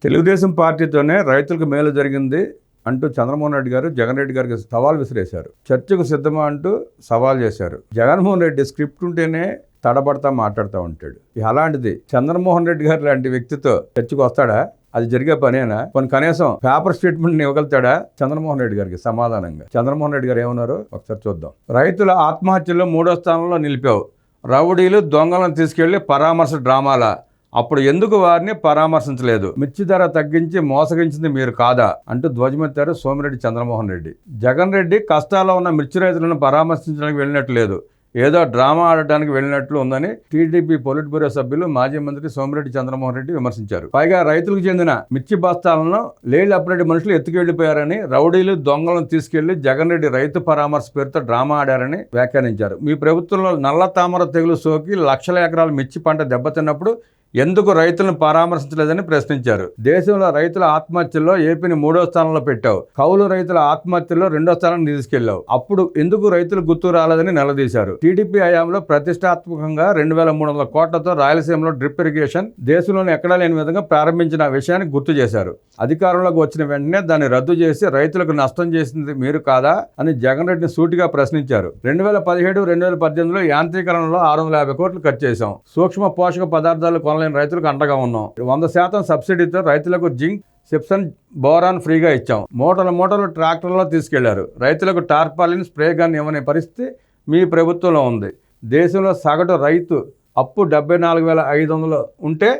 తెలుగుదేశం పార్టీతోనే రైతులకు మేలు జరిగింది అంటూ చంద్రమోహన్ రెడ్డి గారు జగన్ రెడ్డి గారికి సవాల్ విసిరేశారు. చర్చకు సిద్ధమా అంటూ సవాల్ చేశారు. జగన్మోహన్ రెడ్డి స్క్రిప్ట్ ఉంటేనే తడబడతా మాట్లాడుతూ ఉంటాడు. అలాంటిది చంద్రమోహన్ రెడ్డి గారు లాంటి వ్యక్తితో చర్చకు వస్తాడా? అది జరిగే పనేనా? కొన్ని కనీసం పేపర్ స్టేట్మెంట్ ఇవ్వగలుగుతాడా చంద్రమోహన్ రెడ్డి గారికి సమాధానంగా? చంద్రమోహన్ రెడ్డి గారు ఏమన్నారు ఒకసారి చూద్దాం. రైతుల ఆత్మహత్యల్లో 3వ స్థానంలో నిలిపావు. రౌడీలు దొంగలను తీసుకెళ్లి పరామర్శ డ్రామాల. అప్పుడు ఎందుకు వారిని పరామర్శించలేదు? మిర్చి ధర తగ్గించి మోసగించింది మీరు కాదా అంటూ ధ్వజమెత్తారు సోమిరెడ్డి చంద్రమోహన్ రెడ్డి. జగన్ రెడ్డి కష్టాల్లో ఉన్న మిర్చి రైతులను పరామర్శించడానికి వెళ్ళినట్టు లేదు, ఏదో డ్రామా ఆడటానికి వెళ్ళినట్లు ఉందని టీడీపీ పొలిట్ బ్యూరో సభ్యులు మాజీ మంత్రి సోమిరెడ్డి చంద్రమోహన్ రెడ్డి విమర్శించారు. పైగా రైతులకు చెందిన మిర్చి బస్తాలను లేళ్లు అప్పటి మనుషులు ఎత్తుకెళ్లిపోయారని, రౌడీలు దొంగలను తీసుకెళ్లి జగన్ రెడ్డి రైతు పరామర్శ పేరుతో డ్రామా ఆడారని వ్యాఖ్యానించారు. మీ ప్రభుత్వంలో నల్ల తామర తెగులు సోకి లక్షల ఎకరాల మిర్చి పంట దెబ్బతిన్నప్పుడు ఎందుకు రైతులను పరామర్శించలేదని ప్రశ్నించారు. దేశంలో రైతుల ఆత్మహత్యల్లో ఏపీని 3వ స్థానంలో పెట్టావు. కౌలు రైతుల ఆత్మహత్యల్లో 2వ స్థానాన్ని తీసుకెళ్లావు. అప్పుడు ఎందుకు రైతులు గుర్తు రాలేదని నిలదీశారు. టీడీపీ హయాంలో ప్రతిష్టాత్మకంగా 2300 కోట్లతో రాయలసీమలో డ్రిప్ ఇరిగేషన్ దేశంలోని ఎక్కడా లేని విధంగా ప్రారంభించిన విషయాన్ని గుర్తు చేశారు. అధికారంలోకి వచ్చిన వెంటనే దాన్ని రద్దు చేసి రైతులకు నష్టం చేసింది మీరు కాదా అని జగన్ రెడ్డిని సూటిగా ప్రశ్నించారు. 2017-2018లో యాంత్రీకరణలో 650 కోట్లు ఖర్చు చేశాం. సూక్ష్మ పోషక పదార్థాలు కొనలేని రైతులకు అండగా ఉన్నాం. 100% సబ్సిడీతో రైతులకు జింక్, సిప్సన్, బోరాన్ ఫ్రీగా ఇచ్చాం. మూటలు ట్రాక్టర్లో తీసుకెళ్లారు. రైతులకు టార్పాలిన్, స్ప్రే గన్ ఇవ్వని పరిస్థితి మీ ప్రభుత్వంలో ఉంది. దేశంలో సగటు రైతు అప్పు 74,500 ఉంటే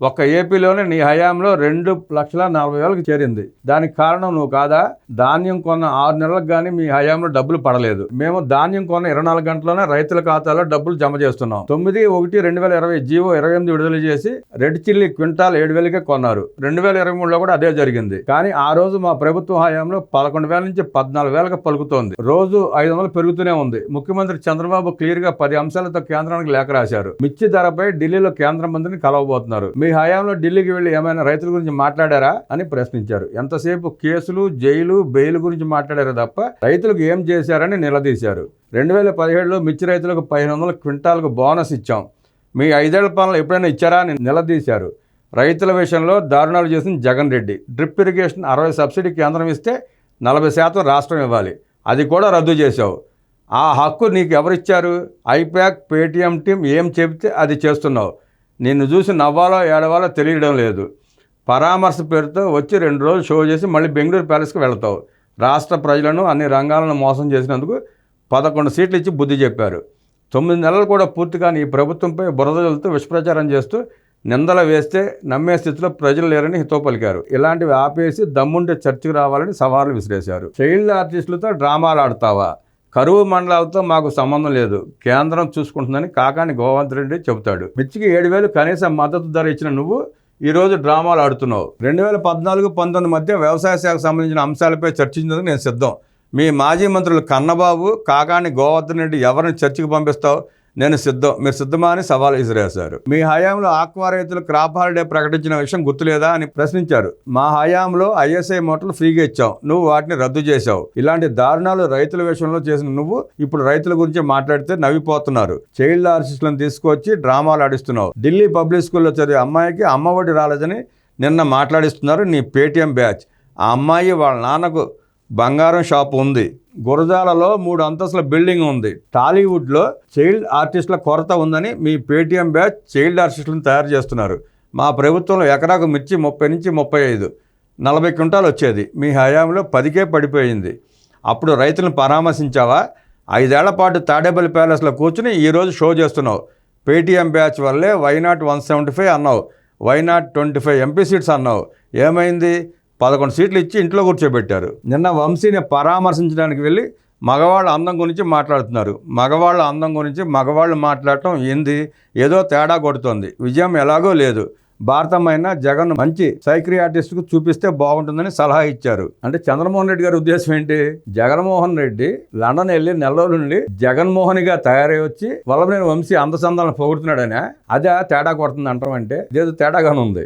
ఒక్క ఏపీలోనే నీ హయాంలో 2,40,000కి చేరింది. దానికి కారణం నువ్వు కాదా? ధాన్యం కొన్న 6 నెలలకు కానీ మీ హయాంలో డబ్బులు పడలేదు. మేము ధాన్యం కొన్న 24 గంటల్లోనే రైతుల ఖాతాలో డబ్బులు జమ చేస్తున్నాం. 9/1/2020 జీవో 28 విడుదల చేసి రెడ్ చిల్లీ క్వింటాల్ 7,000కే కొన్నారు. 2023లో కూడా అదే జరిగింది. కానీ ఆ రోజు మా ప్రభుత్వ హయాంలో 11,000 నుంచి 14,000కి పలుకుతోంది. రోజు 500 పెరుగుతూనే ఉంది. ముఖ్యమంత్రి చంద్రబాబు క్లియర్గా 10 అంశాలతో కేంద్రానికి లేఖ రాశారు. మిర్చి ధరపై ఢిల్లీలో కేంద్ర మంత్రిని కలవబోతున్నారు. మీ హయాంలో ఢిల్లీకి వెళ్లి ఏమైనా రైతుల గురించి మాట్లాడారా అని ప్రశ్నించారు. ఎంతసేపు కేసులు, జైలు, బెయిల్ గురించి మాట్లాడారు తప్ప రైతులకు ఏం చేశారని నిలదీశారు. 2017లో మిర్చి రైతులకు 1,500 క్వింటాలకు బోనస్ ఇచ్చాం. మీ 5 ఏళ్ల పాలనలో ఎప్పుడైనా ఇచ్చారా అని నిలదీశారు. రైతుల విషయంలో దారుణాలు చేసిన Jagan Reddy. Drip irrigation 60 subsidy కేంద్రం ఇస్తే 40% రాష్ట్రం ఇవ్వాలి, అది కూడా రద్దు చేశావు. ఆ హక్కు నీకు ఎవరిచ్చారు? ఐపాక్, పేటీఎం టీం ఏం చెబితే అది చేస్తున్నావు. నిన్ను చూసి నవ్వాలో ఏడవాలో తెలియడం లేదు. పరామర్శ పేరుతో వచ్చి 2 రోజులు షో చేసి మళ్ళీ బెంగళూరు ప్యాలెస్కి వెళతావు. రాష్ట్ర ప్రజలను అన్ని రంగాలను మోసం చేసినందుకు 11 సీట్లు ఇచ్చి బుద్ధి చెప్పారు. 9 నెలలు కూడా పూర్తిగా నీ ప్రభుత్వంపై బురదలతో విషప్రచారం చేస్తూ నిందలు వేస్తే నమ్మే స్థితిలో ప్రజలు లేరని హితో పలికారు. ఇలాంటివి ఆపేసి దమ్ముంటే చర్చకు రావాలని సవాళ్లు విసిరేశారు. చైల్డ్ ఆర్టిస్టులతో డ్రామాలు ఆడతావా? కరువు మండలాలతో మాకు సంబంధం లేదు, కేంద్రం చూసుకుంటుందని కాకాని గోవర్ధన్ రెడ్డి చెబుతాడు. మిర్చికి 7,000 కనీస మద్దతు ధర ఇచ్చిన నువ్వు ఈరోజు డ్రామాలు ఆడుతున్నావు. 2014-19 మధ్య వ్యవసాయ శాఖకు సంబంధించిన అంశాలపై చర్చించేందుకు నేను సిద్ధం. మీ మాజీ మంత్రులు కన్నబాబు, కాకాని గోవర్ధన్ రెడ్డి ఎవరిని చర్చకు పంపిస్తావు? నేను సిద్ధం. మీరు సిద్ధమా అని సవాల్ విసిరేశారు. మీ హయాంలో ఆక్వా రైతులు క్రాప్ హాలిడే ప్రకటించిన విషయం గుర్తులేదా అని ప్రశ్నించారు. మా హయాంలో ISI మూటలు ఫ్రీగా ఇచ్చావు, నువ్వు వాటిని రద్దు చేశావు. ఇలాంటి దారుణాలు రైతుల విషయంలో చేసిన నువ్వు ఇప్పుడు రైతుల గురించి మాట్లాడితే నవ్విపోతున్నారు. చైల్డ్ ఆర్టిస్టులను తీసుకొచ్చి డ్రామాలు ఆడిస్తున్నావు. ఢిల్లీ పబ్లిక్ స్కూల్లో చదివే అమ్మాయికి అమ్మఒడి రాలేదని నిన్న మాట్లాడిస్తున్నారు నీ పేటీఎం బ్యాచ్. ఆ అమ్మాయి వాళ్ళ నాన్నకు బంగారం షాపు ఉంది. గురజాలలో 3 అంతస్తుల బిల్డింగ్ ఉంది. టాలీవుడ్లో చైల్డ్ ఆర్టిస్టుల కొరత ఉందని మీ పేటీఎం బ్యాచ్ చైల్డ్ ఆర్టిస్టులను తయారు చేస్తున్నారు. మా ప్రభుత్వంలో ఎకరాకు మిర్చి 30 నుంచి 35, 40 క్వింటాలు వచ్చేది. మీ హయాంలో 10కే పడిపోయింది. అప్పుడు రైతులను పరామర్శించావా? 5 ఏళ్ల పాటు తాడేపల్లి ప్యాలెస్లో కూర్చుని ఈరోజు షో చేస్తున్నావు. పేటీఎం బ్యాచ్ వల్లే వైనాట్ 175 అన్నావు, వైనాట్ 25 ఎంపీ సీట్స్ అన్నావు. ఏమైంది? 11 సీట్లు ఇచ్చి ఇంట్లో కూర్చోబెట్టారు. నిన్న వంశీని పరామర్శించడానికి వెళ్ళి మగవాళ్ళ అందం గురించి మాట్లాడుతున్నారు. మగవాళ్ళ అందం గురించి మగవాళ్ళు మాట్లాడటం ఏంది? ఏదో తేడా కొడుతోంది. విజయం ఎలాగో లేదు. భారతమైన జగన్ మంచి సైక్రియాటిస్ట్కు చూపిస్తే బాగుంటుందని సలహా ఇచ్చారు. అంటే చంద్రమోహన్ రెడ్డి గారి ఉద్దేశం ఏంటి? జగన్మోహన్ రెడ్డి లండన్ వెళ్ళి నెల రోజుల నుండి జగన్మోహన్గా తయారై వచ్చి వల్లభనేని వంశీ అందసందాలను పొగుడుతున్నాడనే అదే తేడా కొడుతుంది అంటాం. అంటే ఇదేదో తేడాగానే ఉంది.